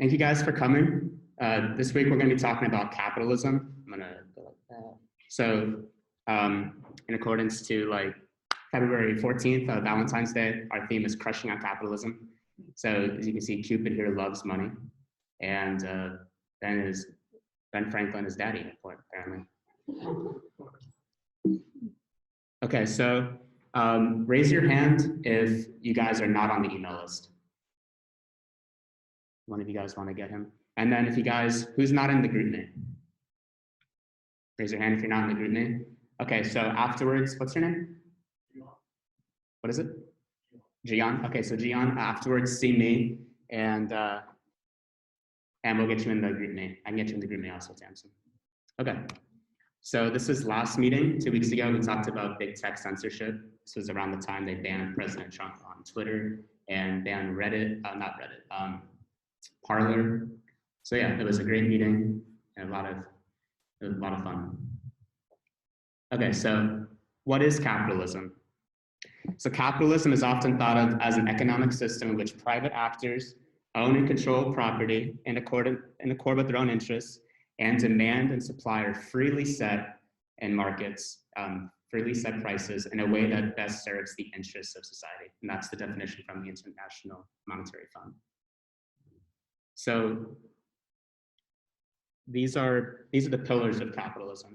Thank you guys for coming. This week we're going to be talking about capitalism. I'm going to go like that. So in accordance to like February 14th, Valentine's Day, our theme is crushing on capitalism. So as you can see, Cupid here loves money. And Ben Franklin is daddy, apparently. Okay, so raise your hand if you guys are not on the email list. One of you guys want to get him? And then if you guys, who's not in the group name? Raise your hand if you're not in the group name. Okay, so afterwards, what's your name? What is it? Gian. Okay, so Gian, afterwards, see me, and we'll get you in the group name. I can get you in the group name also, Tamsin. Okay, so this is last meeting. 2 weeks ago, we talked about big tech censorship. This was around the time they banned President Trump on Twitter and banned Reddit, not Reddit, Parler. So yeah, it was a great meeting and it was a lot of fun. Okay, so what is capitalism? So capitalism is often thought of as an economic system in which private actors own and control property in accord with their own interests, and demand and supply are freely set in markets, freely set prices in a way that best serves the interests of society. And that's the definition from the International Monetary Fund. So these are the pillars of capitalism.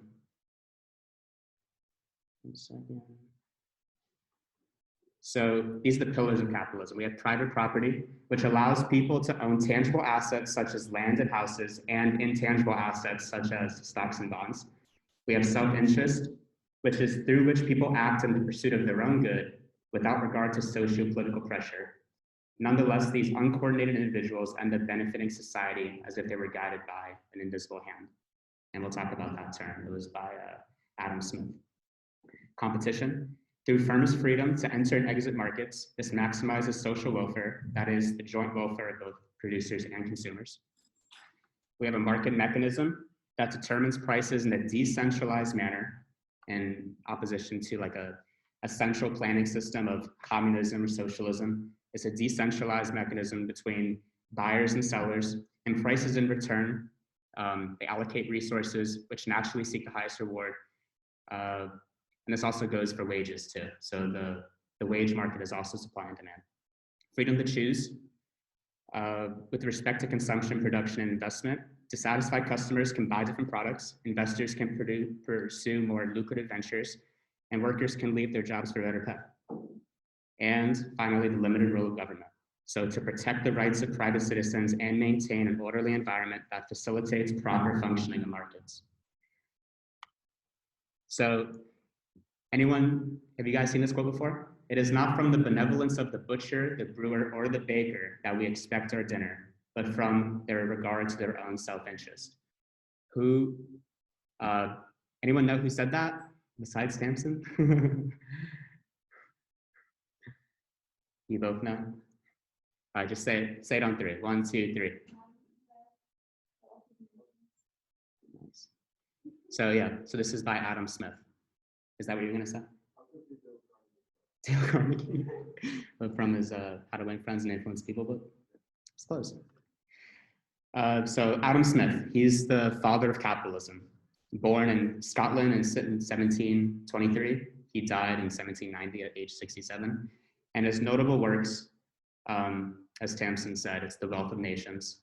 1 second. So these are the pillars of capitalism. We have private property, which allows people to own tangible assets such as land and houses, and intangible assets such as stocks and bonds. We have self-interest, which is through which people act in the pursuit of their own good without regard to socio-political pressure. Nonetheless, these uncoordinated individuals end up benefiting society as if they were guided by an invisible hand. And we'll talk about that term. It was by Adam Smith. Competition. Through firms' freedom to enter and exit markets, this maximizes social welfare, that is, the joint welfare of both producers and consumers. We have a market mechanism that determines prices in a decentralized manner, in opposition to like a central planning system of communism or socialism. It's a decentralized mechanism between buyers and sellers, and prices in return, they allocate resources which naturally seek the highest reward. And this also goes for wages too. So the wage market is also supply and demand. Freedom to choose. With respect to consumption, production, and investment, dissatisfied customers can buy different products, investors can pursue more lucrative ventures, and workers can leave their jobs for better pay. And finally, the limited role of government. So to protect the rights of private citizens and maintain an orderly environment that facilitates proper functioning of markets. So anyone, have you guys seen this quote before? It is not from the benevolence of the butcher, the brewer, or the baker that we expect our dinner, but from their regard to their own self-interest. Anyone know who said that besides Stamson? You both know? All right, just say it on 3. 1, 2, 3. Nice. So yeah, so this is by Adam Smith. Is that what you're gonna say? Dale Carnegie. From his How to Win Friends and Influence People book. It's close. So Adam Smith, he's the father of capitalism. Born in Scotland in 1723, he died in 1790 at age 67. And his notable works, as Tamsin said, it's The Wealth of Nations.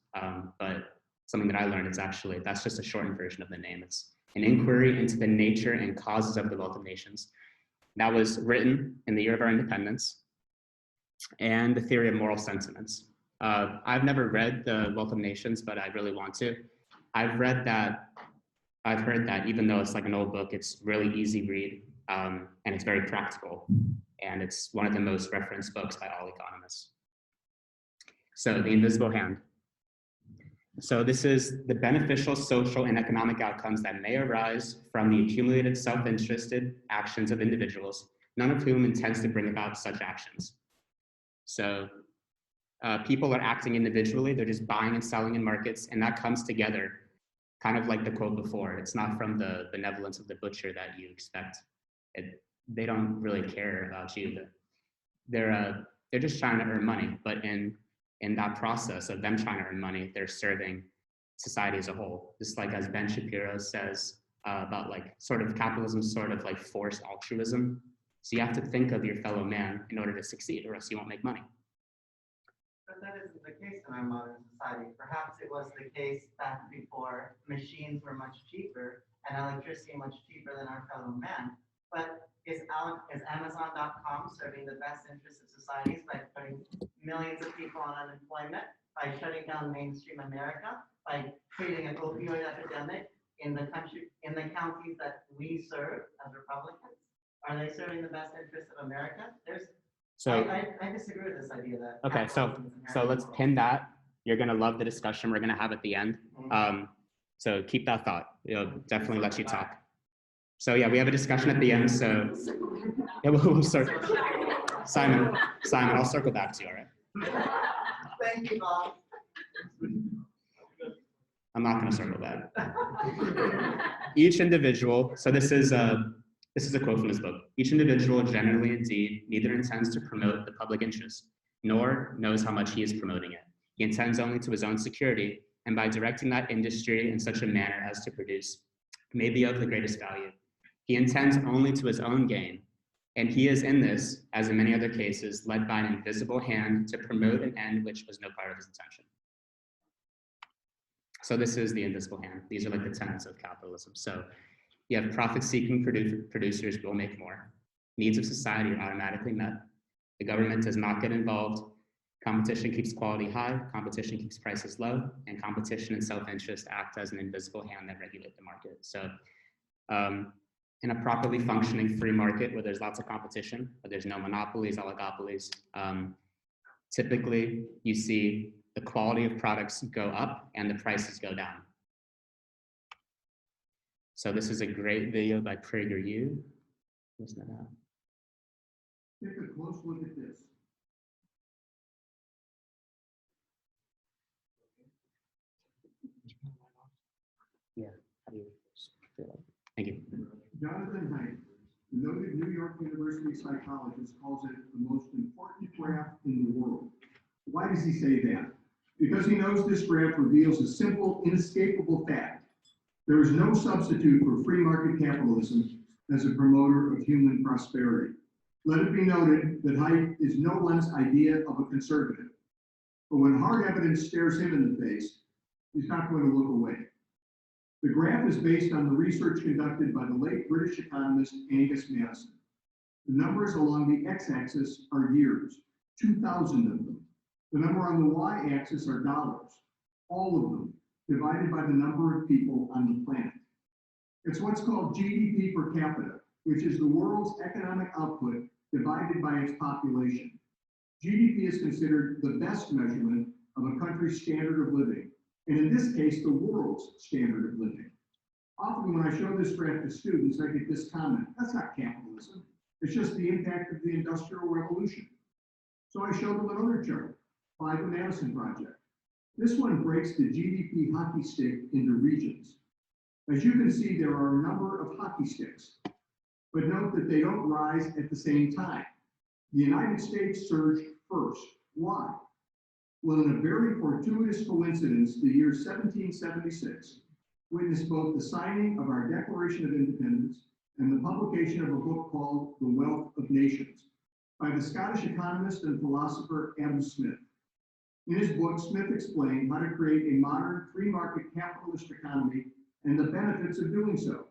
But something that I learned is actually, that's just a shortened version of the name. It's an inquiry into the nature and causes of the wealth of nations. That was written in the year of our independence, and the theory of moral sentiments. I've never read The Wealth of Nations, but I really want to. I've heard that even though it's like an old book, it's really easy read, and it's very practical. And it's one of the most referenced books by all economists. So The Invisible Hand. So this is the beneficial social and economic outcomes that may arise from the accumulated self-interested actions of individuals, none of whom intends to bring about such actions. So people are acting individually, they're just buying and selling in markets, and that comes together, kind of like the quote before. It's not from the benevolence of the butcher that you expect. They don't really care about you. They're just trying to earn money, but in in that process of them trying to earn money, they're serving society as a whole. Just like as Ben Shapiro says about like sort of capitalism, sort of like forced altruism. So you have to think of your fellow man in order to succeed, or else you won't make money. But that isn't the case in our modern society. Perhaps it was the case back before machines were much cheaper and electricity much cheaper than our fellow man. But is Amazon.com serving the best interests of societies by putting millions of people on unemployment, by shutting down mainstream America, by creating an opioid epidemic in the country, in the counties that we serve as Republicans? Are they serving the best interests of America? I disagree with this idea that. Okay, so let's pin that. You're gonna love the discussion we're gonna have at the end. So keep that thought. It'll definitely let you talk. So yeah, we have a discussion at the end. So yeah, we'll circle. Simon, I'll circle back to you. All right. Thank you, Bob. I'm not gonna circle back. Each individual. So this is a quote from his book. Each individual generally indeed neither intends to promote the public interest, nor knows how much he is promoting it. He intends only to his own security, and by directing that industry in such a manner as to produce may be of the greatest value. He intends only to his own gain, and he is in this, as in many other cases, led by an invisible hand to promote an end which was no part of his intention. So this is the invisible hand. These are like the tenets of capitalism. So you have profit-seeking producers will make more. Needs of society are automatically met. The government does not get involved. Competition keeps quality high, competition keeps prices low, and competition and self-interest act as an invisible hand that regulate the market. So in a properly functioning free market where there's lots of competition, where there's no monopolies, oligopolies, typically you see the quality of products go up and the prices go down. So this is a great video by PragerU. Listen to that. Take a close look at this. Yeah. How do you feel like? Thank you. Jonathan Haidt, the noted New York University psychologist, calls it the most important graph in the world. Why does he say that? Because he knows this graph reveals a simple, inescapable fact. There is no substitute for free market capitalism as a promoter of human prosperity. Let it be noted that Haidt is no one's idea of a conservative. But when hard evidence stares him in the face, he's not going to look away. The graph is based on the research conducted by the late British economist Angus Maddison. The numbers along the x-axis are years, 2,000 of them. The number on the y-axis are dollars, all of them, divided by the number of people on the planet. It's what's called GDP per capita, which is the world's economic output divided by its population. GDP is considered the best measurement of a country's standard of living, and in this case, the world's standard of living. Often when I show this graph to students, I get this comment: that's not capitalism. It's just the impact of the Industrial Revolution. So I show them another chart by the Madison Project. This one breaks the GDP hockey stick into regions. As you can see, there are a number of hockey sticks, but note that they don't rise at the same time. The United States surged first. Why? Well, in a very fortuitous coincidence, the year 1776 witnessed both the signing of our Declaration of Independence and the publication of a book called The Wealth of Nations by the Scottish economist and philosopher Adam Smith. In his book, Smith explained how to create a modern free market capitalist economy and the benefits of doing so.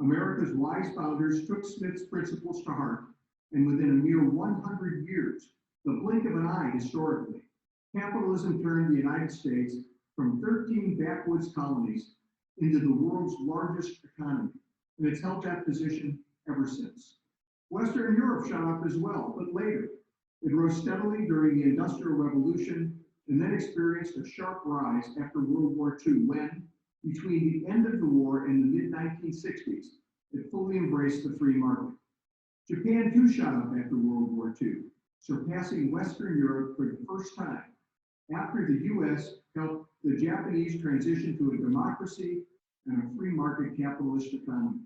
America's wise founders took Smith's principles to heart, and within a mere 100 years, the blink of an eye historically, capitalism turned the United States from 13 backwoods colonies into the world's largest economy, and it's held that position ever since. Western Europe shot up as well, but later. It rose steadily during the Industrial Revolution and then experienced a sharp rise after World War II when, between the end of the war and the mid-1960s, it fully embraced the free market. Japan too shot up after World War II, surpassing Western Europe for the first time, after the US helped the Japanese transition to a democracy and a free market capitalist economy.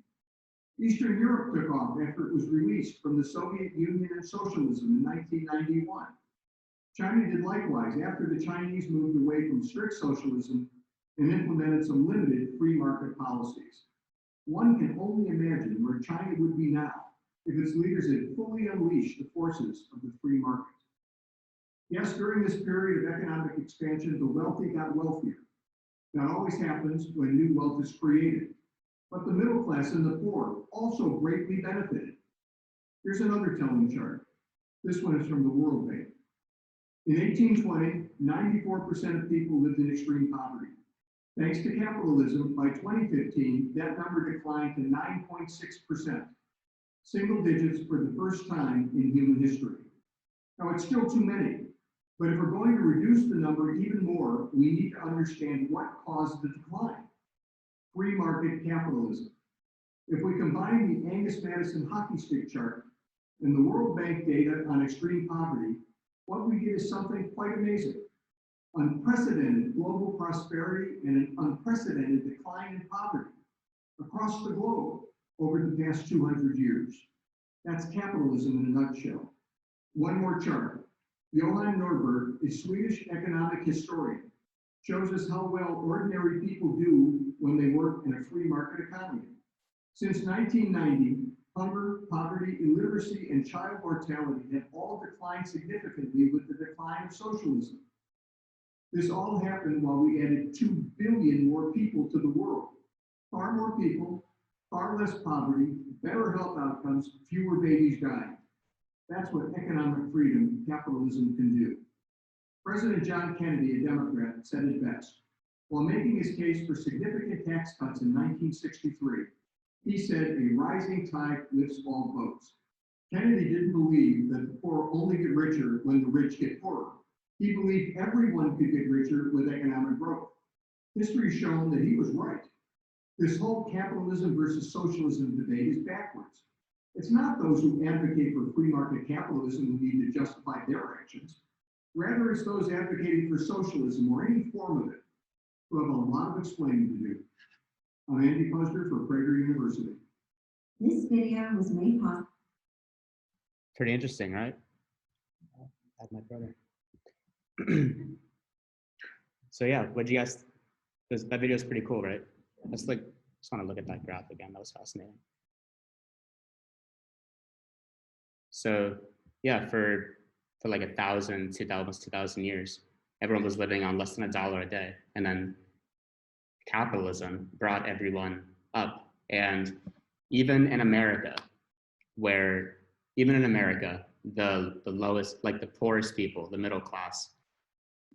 Eastern Europe took off after it was released from the Soviet Union and socialism in 1991. China did likewise after the Chinese moved away from strict socialism and implemented some limited free market policies. One can only imagine where China would be now if its leaders had fully unleashed the forces of the free market. Yes, during this period of economic expansion, the wealthy got wealthier. That always happens when new wealth is created. But the middle class and the poor also greatly benefited. Here's another telling chart. This one is from the World Bank. In 1820, 94% of people lived in extreme poverty. Thanks to capitalism, by 2015, that number declined to 9.6%, single digits for the first time in human history. Now, it's still too many, but if we're going to reduce the number even more, we need to understand what caused the decline. Free market capitalism. If we combine the Angus-Madison hockey stick chart and the World Bank data on extreme poverty, what we get is something quite amazing. Unprecedented global prosperity and an unprecedented decline in poverty across the globe over the past 200 years. That's capitalism in a nutshell. One more chart. Johan Norberg, a Swedish economic historian, shows us how well ordinary people do when they work in a free market economy. Since 1990, hunger, poverty, illiteracy, and child mortality have all declined significantly with the decline of socialism. This all happened while we added 2 billion more people to the world. Far more people, far less poverty, better health outcomes, fewer babies dying. That's what economic freedom, capitalism can do. President John Kennedy, a Democrat, said it best. While making his case for significant tax cuts in 1963, he said a rising tide lifts all boats. Kennedy didn't believe that the poor only get richer when the rich get poorer. He believed everyone could get richer with economic growth. History has shown that he was right. This whole capitalism versus socialism debate is backwards. It's not those who advocate for free market capitalism who need to justify their actions. Rather, it's those advocating for socialism or any form of it who have a lot of explaining to do. I'm Andy Posner for Prager University. This video was made possible. Pretty interesting, right? That's my brother. So yeah, what do you guys? That video is pretty cool, right? Just want to look at that graph again. That was fascinating. So yeah, for like 1,000 to almost 2,000 years, everyone was living on less than $1 a day, and then capitalism brought everyone up. And even in America, the lowest, like the poorest people, the middle class,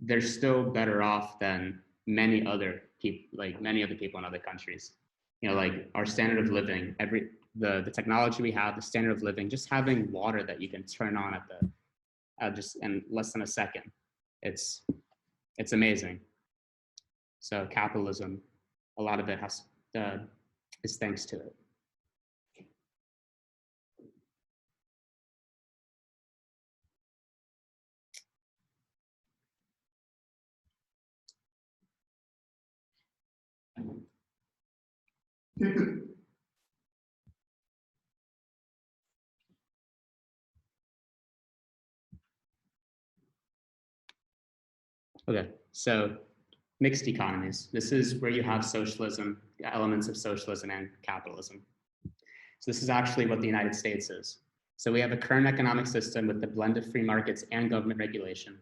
they're still better off than many other people in other countries. You know, like our standard of living, the technology we have, the standard of living, just having water that you can turn on at just in less than a second. It's amazing. So capitalism, a lot of it is thanks to it. Okay, so mixed economies. This is where you have socialism, elements of socialism and capitalism. So this is actually what the United States is. So we have a current economic system with the blend of free markets and government regulation.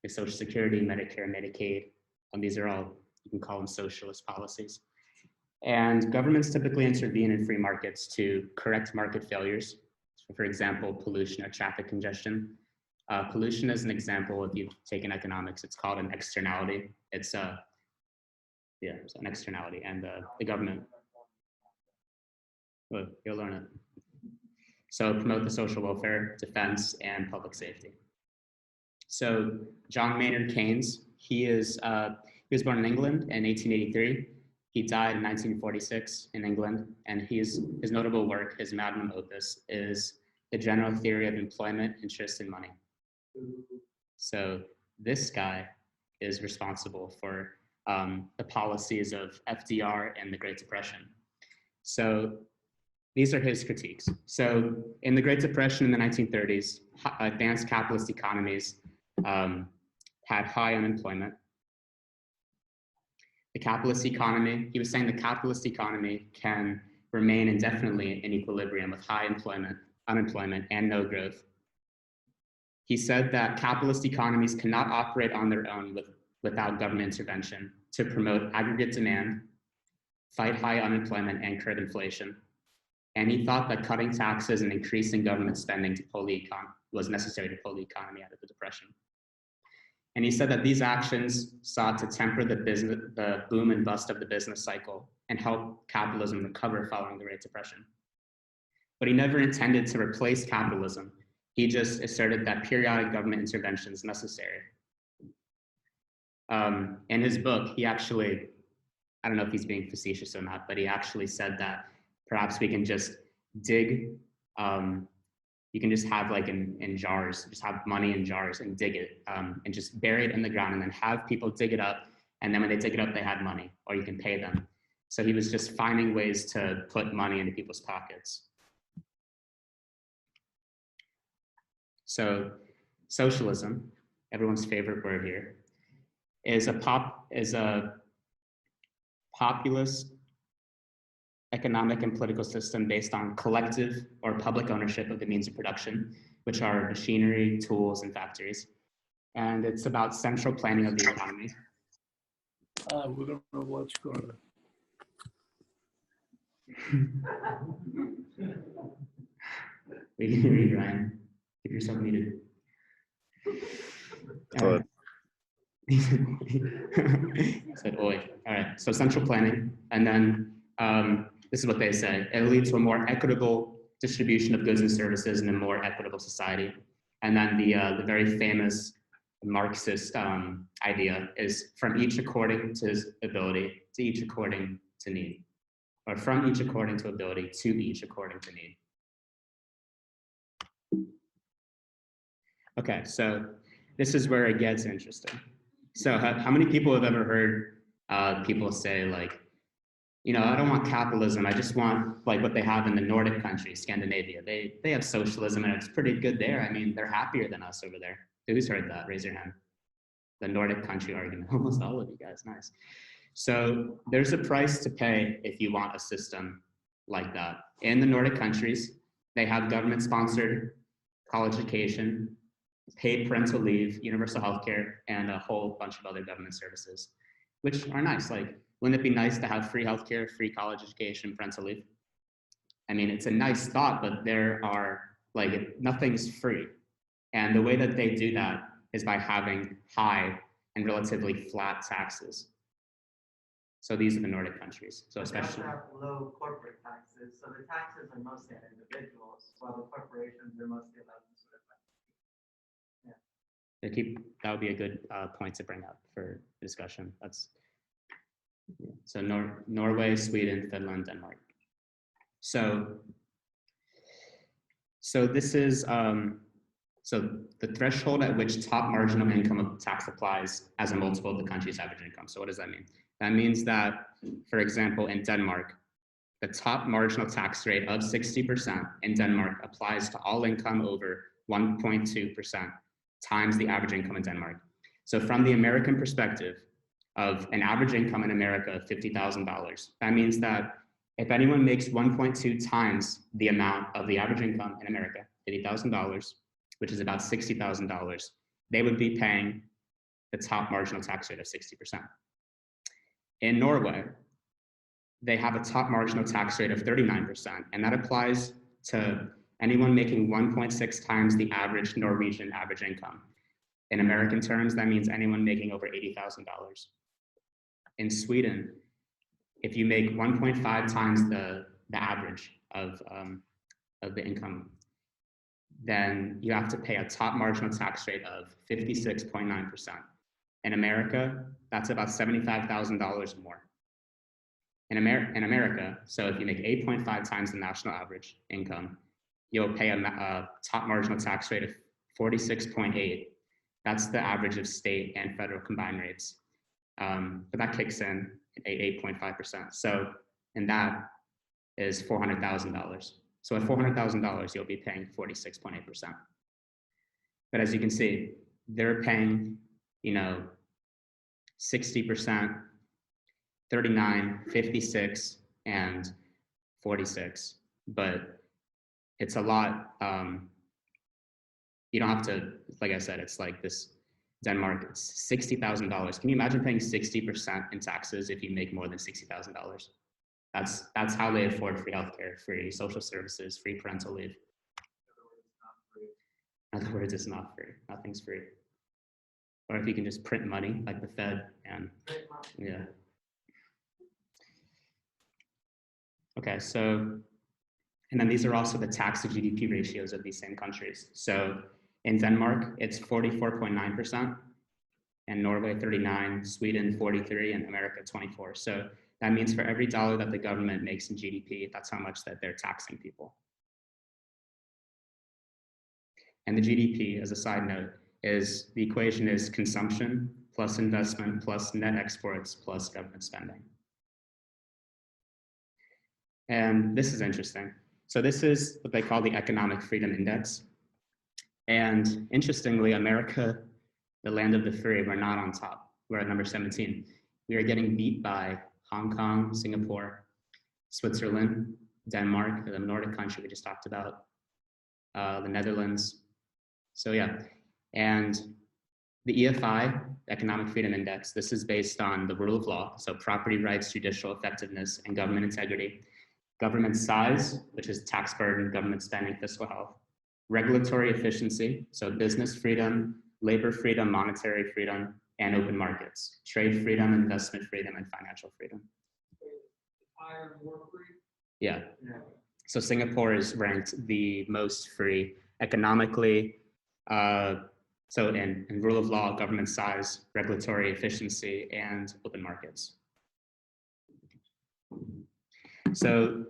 Social Security, Medicare, Medicaid, these are all, you can call them socialist policies. And governments typically intervene in free markets to correct market failures. So for example, pollution or traffic congestion. Pollution is an example. If you've taken economics, it's called an externality. It's an externality, and the government. Well, you'll learn it. So promote the social welfare, defense, and public safety. So John Maynard Keynes, he was born in England in 1883. He died in 1946 in England, and his notable work, his magnum opus, is The General Theory of Employment, Interest, and Money. So this guy is responsible for the policies of FDR and the Great Depression. So these are his critiques. So in the Great Depression in the 1930s, advanced capitalist economies had high unemployment. The capitalist economy, he was saying the capitalist economy can remain indefinitely in equilibrium with high unemployment, and no growth. He said that capitalist economies cannot operate on their own without government intervention to promote aggregate demand, fight high unemployment, and curb inflation. And he thought that cutting taxes and increasing government spending to pull the economy was necessary to pull the economy out of the Depression. And he said that these actions sought to temper the boom and bust of the business cycle and help capitalism recover following the Great Depression. But he never intended to replace capitalism. He just asserted that periodic government intervention is necessary. In his book, he actually, I don't know if he's being facetious or not, but he actually said that perhaps we can just dig, you can just have like in jars, just have money in jars and dig it and just bury it in the ground and then have people dig it up. And then when they dig it up, they had money, or you can pay them. So he was just finding ways to put money into people's pockets. So socialism, everyone's favorite word here, is a populist economic and political system based on collective or public ownership of the means of production, which are machinery, tools, and factories. And it's about central planning of the economy. We're going to watch Carter. We can hear you, Ryan. Keep yourself muted. Said oi. All right, so central planning, and then this is what they say. It leads to a more equitable distribution of goods and services in a more equitable society. And then the very famous Marxist idea is from each according to his ability, to each according to need, or from each according to ability to each according to need. Okay, so this is where it gets interesting. So how many people have ever heard people say like, you know, I don't want capitalism, I just want like what they have in the Nordic countries, Scandinavia. They have socialism and it's pretty good there. I mean, they're happier than us over there. Who's heard that? Raise your hand. The Nordic country argument, almost all of you guys, nice. So there's a price to pay if you want a system like that. In the Nordic countries, they have government-sponsored college education, paid parental leave, universal healthcare, and a whole bunch of other government services, which are nice. Like, wouldn't it be nice to have free healthcare, free college education, parental leave? I mean, it's a nice thought, but there are, like, nothing's free. And the way that they do that is by having high and relatively flat taxes. So these are the Nordic countries. So especially they also have low corporate taxes. So the taxes are mostly on individuals, while the corporations are mostly allowed to sort of that would be a good point to bring up for discussion. That's so Norway, Sweden, Finland, Denmark. So this is so the threshold at which top marginal income of tax applies as a multiple of the country's average income. So what does that mean? That means that, for example, in Denmark, the top marginal tax rate of 60% in Denmark applies to all income over 1.2% times the average income in Denmark. So from the American perspective of an average income in America of $50,000, that means that if anyone makes 1.2 times the amount of the average income in America, $50,000, which is about $60,000, they would be paying the top marginal tax rate of 60%. In Norway, they have a top marginal tax rate of 39%, and that applies to anyone making 1.6 times the average Norwegian average income. In American terms, that means anyone making over $80,000. In Sweden, if you make 1.5 times the average of the income, then you have to pay a top marginal tax rate of 56.9%. In America, that's about $75,000 more. In America, so if you make 8.5 times the national average income, you'll pay a top marginal tax rate of 46.8. That's the average of state and federal combined rates. But that kicks in at 8.5%. So in that, is $400,000. So at $400,000, you'll be paying 46.8%. But as you can see, they're paying, 60%, 39, 56, and 46. But it's a lot. You don't have to, like I said, it's like this Denmark, it's $60,000. Can you imagine paying 60% in taxes if you make more than $60,000? That's how they afford free healthcare, free social services, free parental leave. In other words, it's not free. Nothing's free. Or if you can just print money like the Fed and yeah. Okay, so, and then these are also the tax to GDP ratios of these same countries. So in Denmark, it's 44.9%, and Norway 39, Sweden 43, and America 24. So that means for every dollar that the government makes in GDP, that's how much that they're taxing people. And the GDP, as a side note, is the equation is consumption plus investment plus net exports plus government spending. And this is interesting. So this is what they call the Economic Freedom Index. And interestingly, America, the land of the free, we're not on top. We're at number 17. We are getting beat by Hong Kong, Singapore, Switzerland, Denmark, the Nordic country we just talked about, the Netherlands. So yeah, and the EFI, Economic Freedom Index, this is based on the rule of law, so property rights, judicial effectiveness, and government integrity. Government size, which is tax burden, government spending, fiscal health. Regulatory efficiency, so business freedom, labor freedom, monetary freedom, and open markets. Trade freedom, investment freedom, and financial freedom. Higher, more free? Yeah. So Singapore is ranked the most free economically. So in rule of law, government size, regulatory efficiency, and open markets. So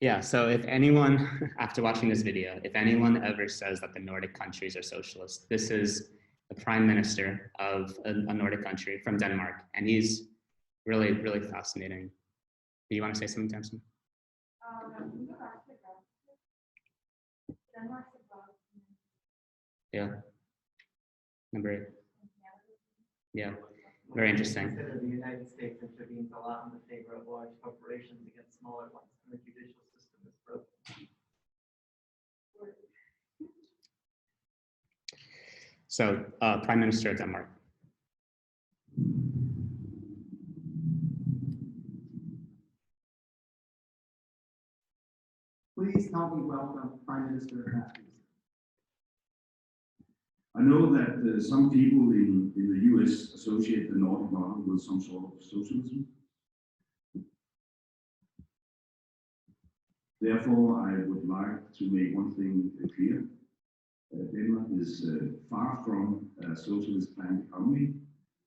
yeah, so if anyone, after watching this video, if anyone ever says that the Nordic countries are socialist, this is the prime minister of a Nordic country from Denmark, and he's really, really fascinating. Do you want to say something, Tamsin? Yeah. Number 8. Yeah. Very interesting. Consider the United States intervenes a lot in the favor of large corporations against smaller ones, and the judicial system is broken. So, Prime Minister of Denmark. Please help me welcome Prime Minister Capitalism. I know that some people in the US associate the Nordic model with some sort of socialism. Therefore, I would like to make one thing clear. Denmark is far from a socialist planned economy.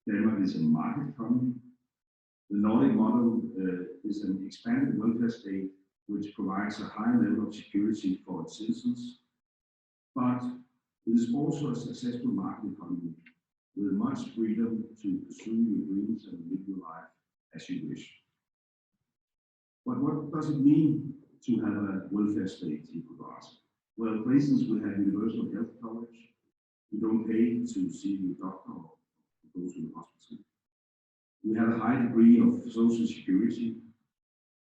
Denmark is a market economy. The Nordic model is an expanded welfare state which provides a high level of security for its citizens, but it is also a successful market economy with much freedom to pursue your dreams and live your life as you wish. But what does it mean to have a welfare state, you could ask? Well, for instance, we have universal health coverage. You don't pay to see your doctor or go to the hospital. We have a high degree of social security.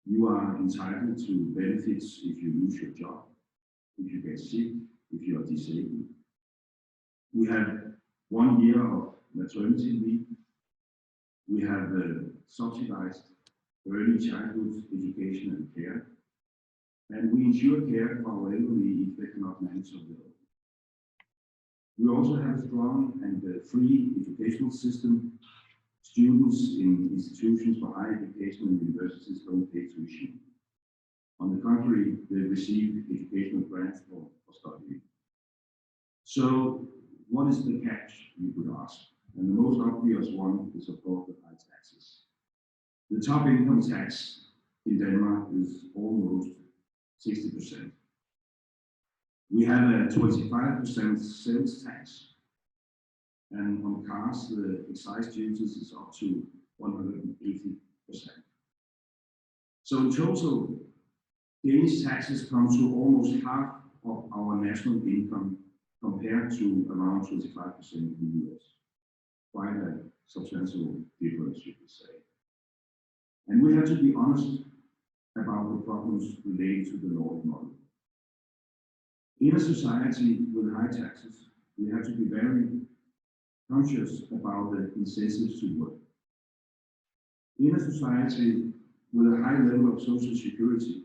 You are entitled to benefits if you lose your job, if you get sick, if you are disabled. We have 1 year of maternity leave. We have subsidized early childhood education and care. And we ensure care for our elderly if they cannot manage on their own. We also have a strong and free educational system. Students in institutions for higher education and universities don't pay tuition. On the contrary, they receive educational grants for studying. So, what is the catch, you could ask? And the most obvious one is, of course, the high taxes. The top income tax in Denmark is almost 60%. We have a 25% sales tax. And on cars, the excise duties is up to 180%. So in total, Danish taxes come to almost half of our national income compared to around 25% in the US. Quite a substantial difference, you could say. And we have to be honest about the problems related to the Nordic model. In a society with high taxes, we have to be very conscious about the incentives to work. In a society with a high level of social security,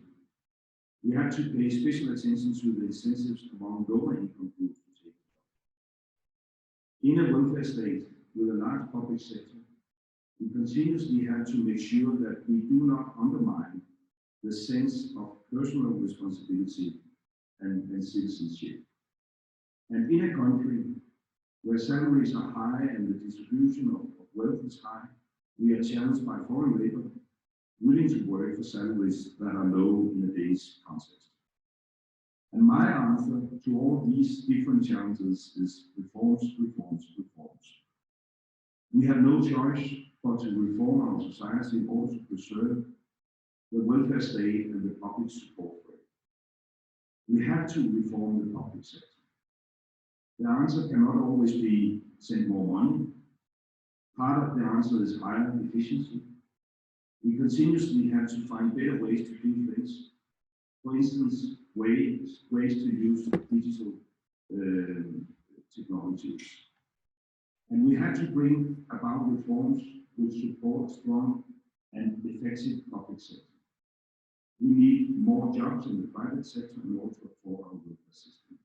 we have to pay special attention to the incentives among lower income groups to take it. In a welfare state with a large public sector, we continuously have to make sure that we do not undermine the sense of personal responsibility and citizenship. And in a country where salaries are high and the distribution of wealth is high, we are challenged by foreign labor willing to work for salaries that are low in a Danish context. And my answer to all these different challenges is reforms, reforms, reforms. We have no choice but to reform our society in order to preserve the welfare state and the public support for it. We have to reform the public sector. The answer cannot always be send more money. Part of the answer is higher efficiency. We continuously have to find better ways to do things. For instance, ways to use digital technologies. And we have to bring about reforms which support strong and effective public sector. We need more jobs in the private sector in order to afford our welfare system.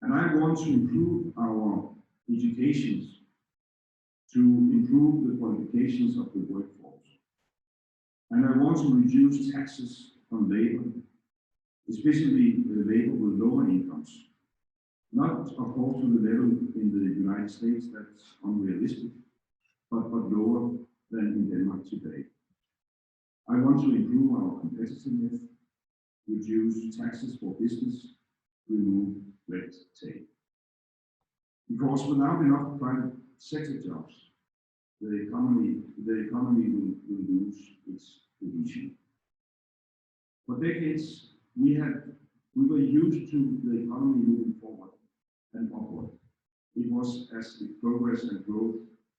And I want to improve our education to improve the qualifications of the workforce. And I want to reduce taxes on labor, especially the labor with lower incomes. Not, of course, to the level in the United States, that's unrealistic, but lower than in Denmark today. I want to improve our competitiveness, reduce taxes for business, remove red tape. Because without enough private sector jobs, the economy will lose its cohesion. For decades, we were used to the economy moving forward and upward. It was as if progress and growth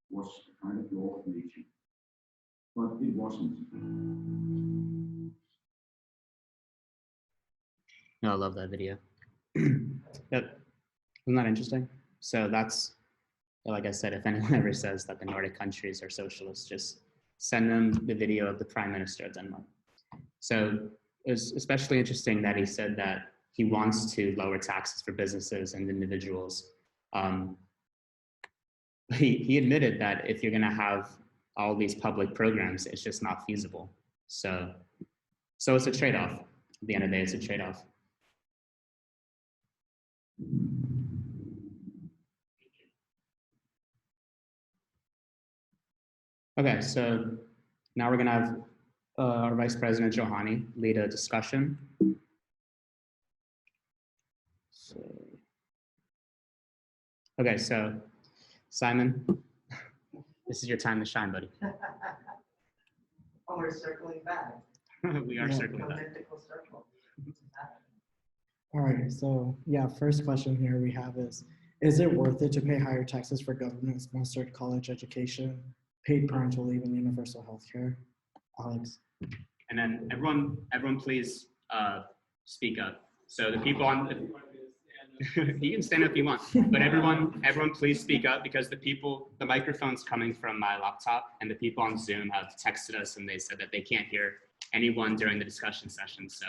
was a kind of law of nature, but it wasn't. No, I love that video. Yep. Isn't that interesting? So that's, like I said, if anyone ever says that the Nordic countries are socialists, just send them the video of the Prime Minister of Denmark. So it was especially interesting that he said that he wants to lower taxes for businesses and individuals. He admitted that if you're going to have all these public programs, it's just not feasible. So it's a trade-off. At the end of the day, it's a trade-off. Okay, so now we're going to have our Vice President Johanni lead a discussion. Okay, so Simon, this is your time to shine, buddy. Oh, we're circling back. We are circling The back. mythical circle. All right, so yeah, first question here we have is it worth it to pay higher taxes for government-sponsored college education, paid parental leave, and universal health care? Alex. And then everyone please speak up. So the people on the, you can stand up if you want, but everyone please speak up, because the microphone's coming from my laptop, and the people on Zoom have texted us and they said that they can't hear anyone during the discussion session. So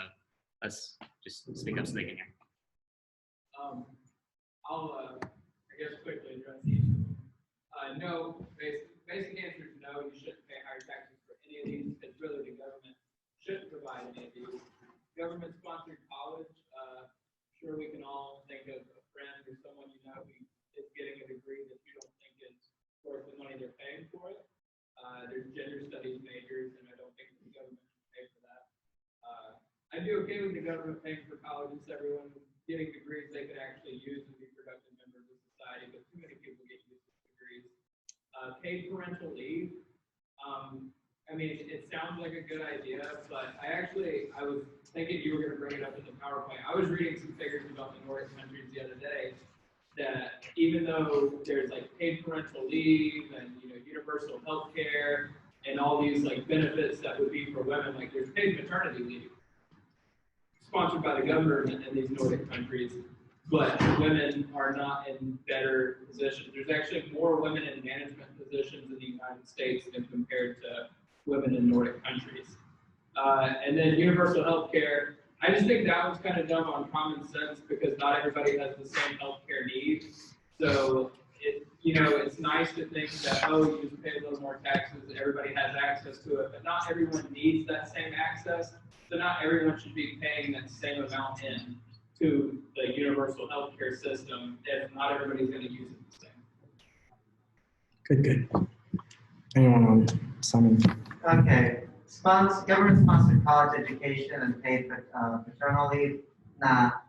let's just speak up so they can hear. I'll, I guess, quickly address each of them. No, basic answer is no, you shouldn't pay higher taxes for any of these, because really the government shouldn't provide any of these. Government-sponsored college, sure we can all think of a friend or someone you know who is getting a degree that you don't think is worth the money they're paying for it. There's gender studies majors, and I don't think the government should pay for that. I'd be okay with the government paying for colleges, everyone getting degrees they could actually use and be productive members of society, but too many people get used to degrees. Paid parental leave, I mean, it sounds like a good idea, but I was thinking you were gonna bring it up in the PowerPoint. I was reading some figures about the Nordic countries the other day, that even though there's like paid parental leave and, universal health care and all these like benefits that would be for women, like there's paid maternity leave sponsored by the government in these Nordic countries, but women are not in better positions. There's actually more women in management positions in the United States than compared to women in Nordic countries. And then universal health care, I just think that one's kind of dumb on common sense because not everybody has the same healthcare needs. So it's nice to think that, you just pay a little more taxes, everybody has access to it, but not everyone needs that same access. So not everyone should be paying that same amount in to the universal healthcare system if not everybody's going to use it the same. Good. Anyone on Simon? Okay, government-sponsored college education and paid paternal leave, not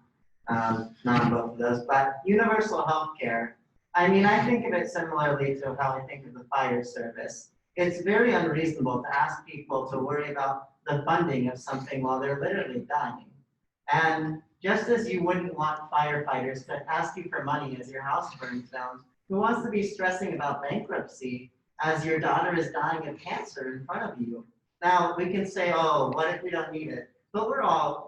both of those, but universal health care. I mean, I think of it similarly to how I think of the fire service. It's very unreasonable to ask people to worry about the funding of something while they're literally dying. And just as you wouldn't want firefighters to ask you for money as your house burns down, who wants to be stressing about bankruptcy as your daughter is dying of cancer in front of you? Now, we can say, what if we don't need it? But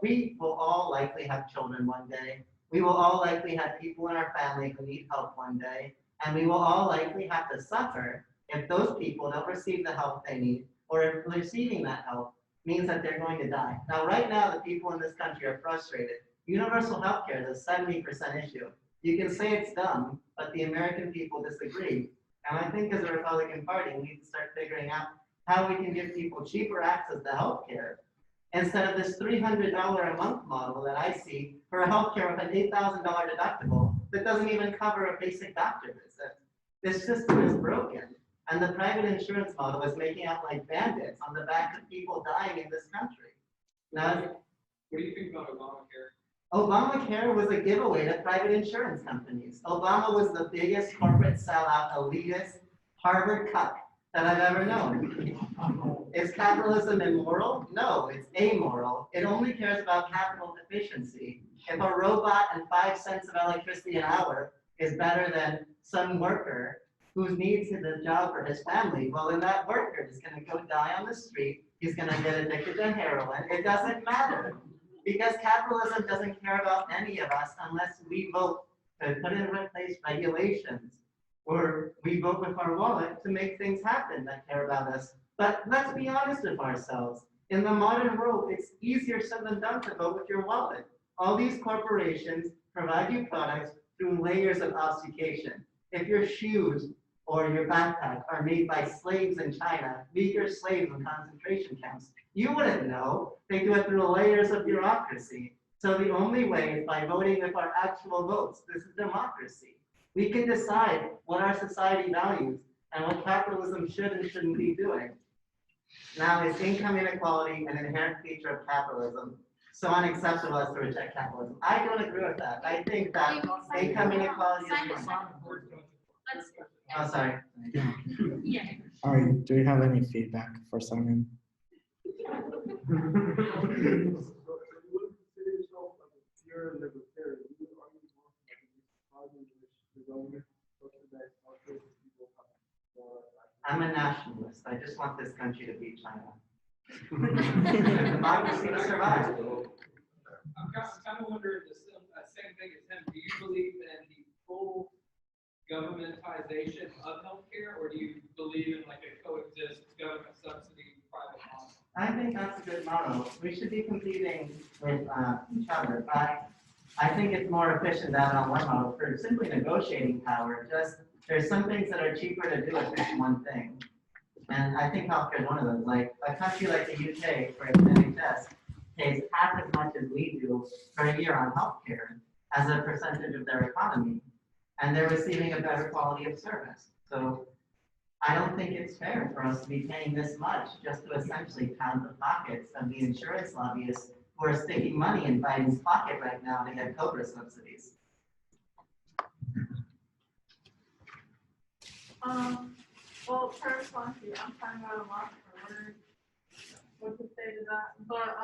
we will all likely have children one day. We will all likely have people in our family who need help one day. And we will all likely have to suffer if those people don't receive the help they need, or if receiving that help means that they're going to die. Now, right now, the people in this country are frustrated. Universal health care is a 70% issue. You can say it's dumb, but the American people disagree. And I think as a Republican Party, we need to start figuring out how we can give people cheaper access to health care instead of this $300 a month model that I see for a health care with an $8,000 deductible that doesn't even cover a basic doctor visit. This system is broken. And the private insurance model is making out like bandits on the back of people dying in this country. Now, what do you think about Obamacare? Obamacare was a giveaway to private insurance companies. Obama was the biggest corporate sellout, elitist, Harvard cuck that I've ever known. Is capitalism immoral? No, it's amoral. It only cares about capital efficiency. If a robot and 5 cents of electricity an hour is better than some worker who needs the job for his family, well, then that worker is going to go die on the street. He's going to get addicted to heroin. It doesn't matter because capitalism doesn't care about any of us unless we vote to put in place regulations or we vote with our wallet to make things happen that care about us. But let's be honest with ourselves. In the modern world, it's easier said than done to vote with your wallet. All these corporations provide you products through layers of obfuscation. If your shoes or your backpack are made by slaves in China, meager slaves in concentration camps, you wouldn't know. They do it through layers of bureaucracy. So the only way is by voting with our actual votes. This is democracy. We can decide what our society values and what capitalism should and shouldn't be doing. Now, is income inequality an inherent feature of capitalism? So unacceptable as to reject capitalism. I don't agree with that. I think that income inequality is sorry. Yeah. All right, do we have any feedback for Simon? I'm a nationalist. I just want this country to beat China. Democracy to survive. I'm kind of wondering the same thing as him. Do you believe in the full governmentization of healthcare, or do you believe in like a coexist government subsidy private model? I think that's a good model. We should be competing with each other, but I think it's more efficient to have it on one model for simply negotiating power. Just there's some things that are cheaper to do with this one thing. And I think healthcare is one of those. Like a country like the UK, for its NHS, pays half as much as we do per year on healthcare as a percentage of their economy. And they're receiving a better quality of service. So I don't think it's fair for us to be paying this much just to essentially pound the pockets of the insurance lobbyists who are sticking money in Biden's pocket right now to get COBRA subsidies. Well, first one, I'm kind of at a loss for words. What to say to that? But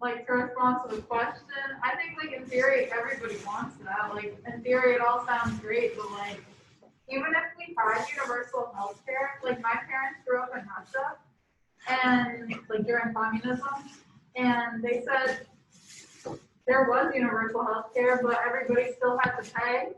like to respond to the question, I think like in theory everybody wants that. Like in theory it all sounds great, but like even if we had universal health care, like my parents grew up in Russia and like during communism, and they said there was universal health care, but everybody still had to pay.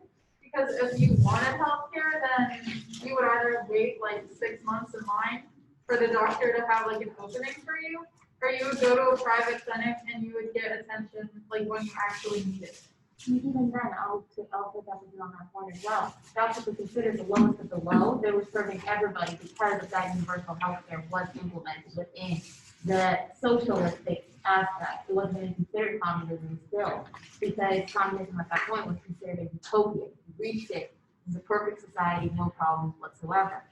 Because if you wanted health care, then you would either wait like 6 months in line for the doctor to have like an opening for you, or you would go to a private clinic and you would get attention like when you actually need it. Even then, I'll put emphasis on that point as well. Doctors were considered the lowest of the low. They were serving everybody because of that universal health care was implemented within the socialistic aspect. It wasn't even considered communism still, because communism at that point was considered a utopia. You reached it, it was a perfect society, no problems whatsoever.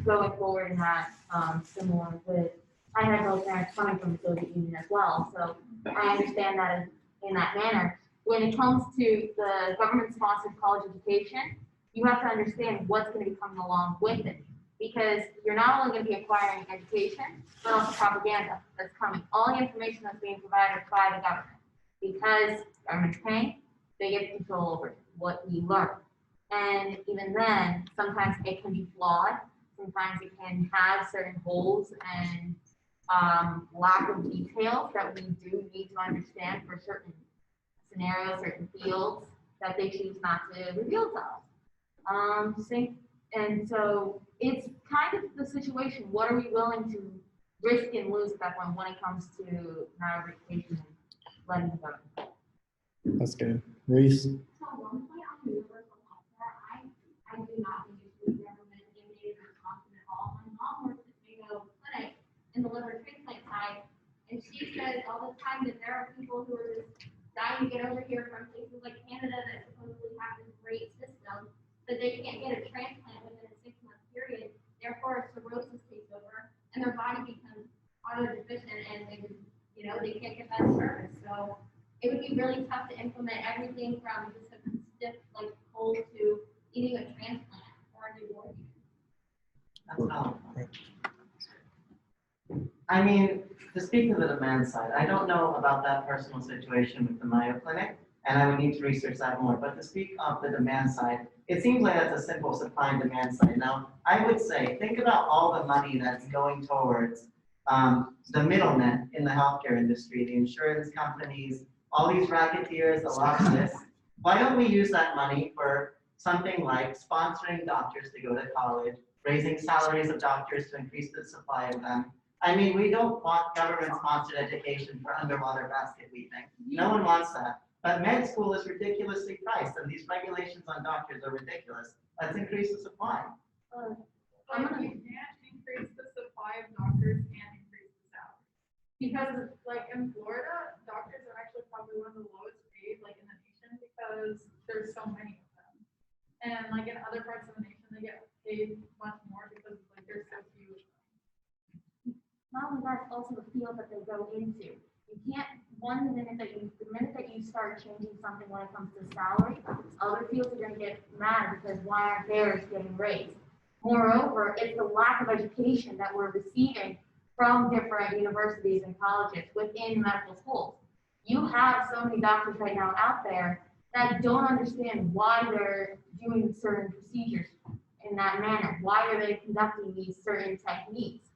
Going forward in that, similar with, I had both parents coming from the Soviet Union as well, so I understand that in that manner. When it comes to the government-sponsored college education, you have to understand what's going to be coming along with it. Because you're not only going to be acquiring education, but also propaganda that's coming. All the information that's being provided by the government. Because government's paying, they get control over what we learn. And even then, sometimes it can be flawed. Sometimes it can have certain holes and lack of details that we do need to understand for certain scenarios, certain fields that they choose not to reveal to us. And so it's kind of the situation. What are we willing to risk and lose at that point when it comes to higher education and letting it go? That's good. Reese? So one point on universal health care, I do not think it should be government mandated or sponsored at all. My mom works at Mayo Clinic in the liver transplant side, and she says all the time that there are people who are just dying to get over here from places like Canada that supposedly have this great system, that they can't get a transplant within a 6-month period. Therefore, cirrhosis takes over, and their body becomes autodeficient, and they just, they can't get that service. So it would be really tough to implement everything from just a stiff like cold to eating a transplant or a new organ. That's how. I mean, to speak to the demand side, I don't know about that personal situation with the Mayo Clinic, and I would need to research that more. But to speak of the demand side, it seems like that's a simple supply and demand side. Now, I would say, think about all the money that's going towards the middlemen in the healthcare industry, the insurance companies, all these racketeers, the lobbyists. Why don't we use that money for something like sponsoring doctors to go to college, raising salaries of doctors to increase the supply of them? I mean, we don't want government-sponsored education for underwater basket weaving. No one wants that. But med school is ridiculously priced, and these regulations on doctors are ridiculous. Let's increase the supply. But you can't increase the supply of doctors and increase the salary. Because like in Florida, doctors are actually probably one of the lowest paid like in the nation because there's so many of them. And like in other parts of the nation, they get paid much more because like there's so few of them. Not only that, it's also the field that they go into. You can't, the minute that you start changing something when it comes to salary, other fields are going to get mad because why aren't theirs getting raised? Moreover, it's the lack of education that we're receiving from different universities and colleges within medical schools. You have so many doctors right now out there that don't understand why they're doing certain procedures in that manner. Why are they conducting these certain techniques?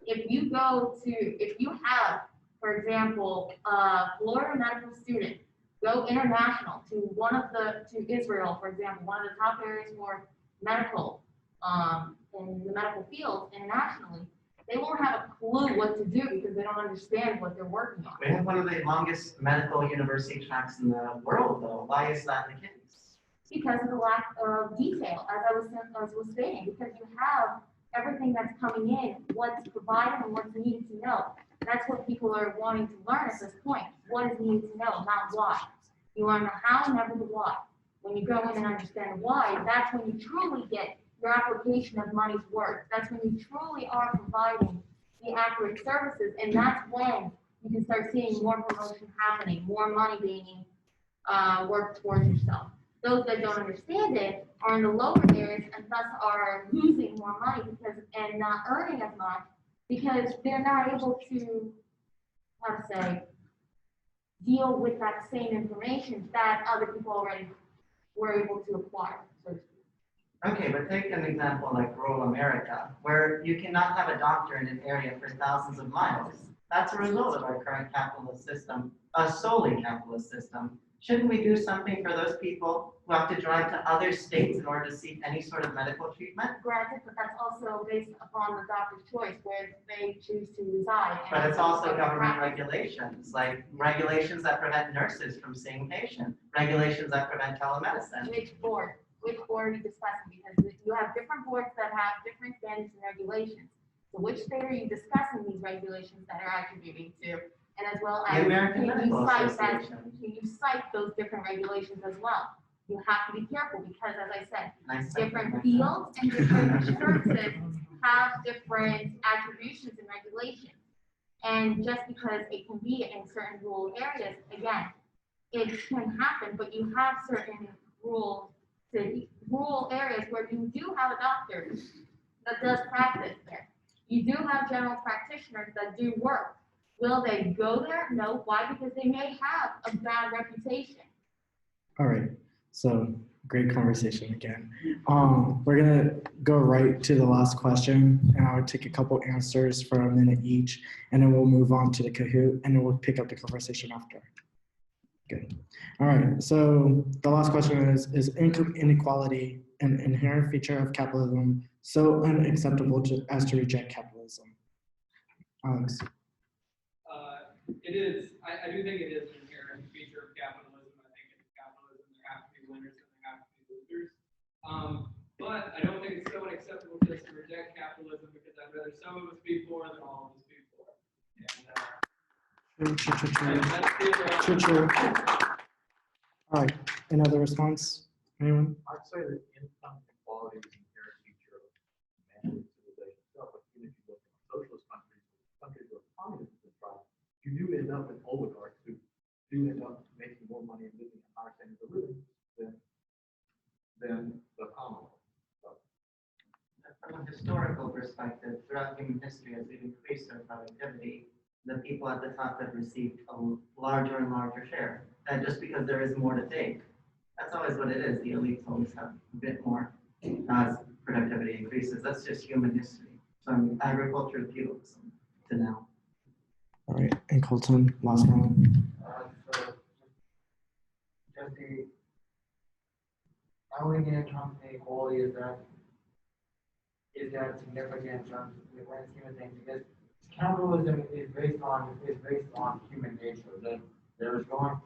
If you have, for example, a Florida medical student go international to Israel, for example, one of the top areas for medical, in the medical field internationally, they won't have a clue what to do because they don't understand what they're working on. We have one of the longest medical university tracks in the world, though. Why is that the case? Because of the lack of detail, as I was stating, because you have everything that's coming in, what's provided and what's needed to know. That's what people are wanting to learn at this point. What is needed to know, not why. You want to know how, never the why. When you go in and understand why, that's when you truly get your application of money's worth. That's when you truly are providing the accurate services, and that's when you can start seeing more promotion happening, more money being worked towards yourself. those that don't understand it are in the lower areas and thus are losing more money and not earning as much because they're not able to, how to say, deal with that same information that other people already were able to acquire, so to speak. Okay, but take an example like rural America, where you cannot have a doctor in an area for thousands of miles. That's a result of our current capitalist system, a solely capitalist system. Shouldn't we do something for those people who have to drive to other states in order to seek any sort of medical treatment? Granted, but that's also based upon the doctor's choice where they choose to reside. But it's also government regulations, like regulations that prevent nurses from seeing patients, regulations that prevent telemedicine. Which board are you discussing? Because you have different boards that have different standards and regulations. So which state are you discussing these regulations that are attributing to? And as well as, The American Medical can Association. you cite those different regulations as well? You have to be careful because, as I said, Nice different sentence. fields and different services have different attributions and regulations. And just because it can be in certain rural areas, again, it can happen, but you have certain rural areas where you do have a doctor that does practice there. You do have general practitioners that do work. Will they go there? No. Why? Because they may have a bad reputation. All right, so great conversation again. We're gonna go right to the last question, and I would take a couple answers for a minute each, and then we'll move on to the Kahoot, and then we'll pick up the conversation after. Good. All right, so the last question is income inequality an inherent feature of capitalism so unacceptable as to reject capitalism? Alex. It is. I do think it is an inherent feature of capitalism. I think in capitalism there have to be winners and there have to be losers. But I don't think it's so unacceptable just to reject capitalism because I'd rather some of us be poor than all of us be poor. And, True. All right. Another response? Anyone? I'd say that income inequality is an inherent feature of man's civilization itself. But even if you look at socialist countries where communism is tried, you do end up with oligarchs who do end up making more money and living at higher standards of living than the Commonwealth. From a historical perspective, throughout human history, as we've increased our productivity, the people at the top have received a larger and larger share. And just because there is more to take, that's always what it is. The elites always have a bit more as productivity increases. That's just human history. From agriculture to feudalism to now. All right. And Colton, last one. So just the only income inequality is that significant in terms of the grand scheme of things because capitalism is based on human nature. There's going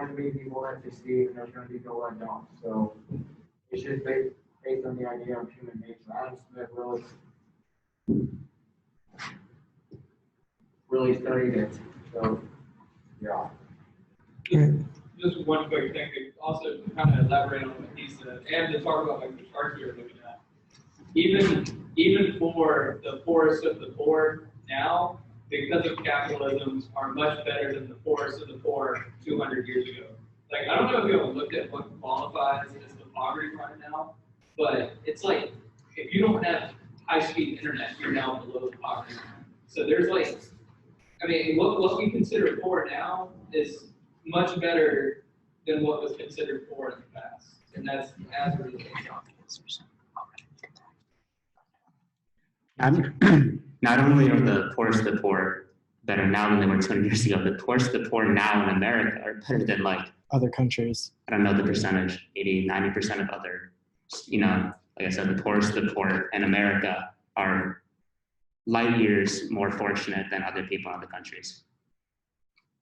to be people that succeed and there's going to be people that don't. So it's just based on the idea of human nature. Adam Smith really studied it. So yeah. Just one quick thing to also kind of elaborate on what he said and to talk about like the charts we were looking at. Even for the poorest of the poor now, because of capitalism, are much better than the poorest of the poor 200 years ago. Like, I don't know if you ever looked at what qualifies as the poverty line now, but it's like, if you don't have high-speed internet, you're now below the poverty line. So there's like, I mean, what we consider poor now is much better than what was considered poor in the past. And that's as a result. Not only are the poorest of the poor better now than they were 200 years ago, the poorest of the poor now in America are better than like Other countries. I don't know the percentage, 80, 90% of other, like I said, the poorest of the poor in America are light years more fortunate than other people in other countries.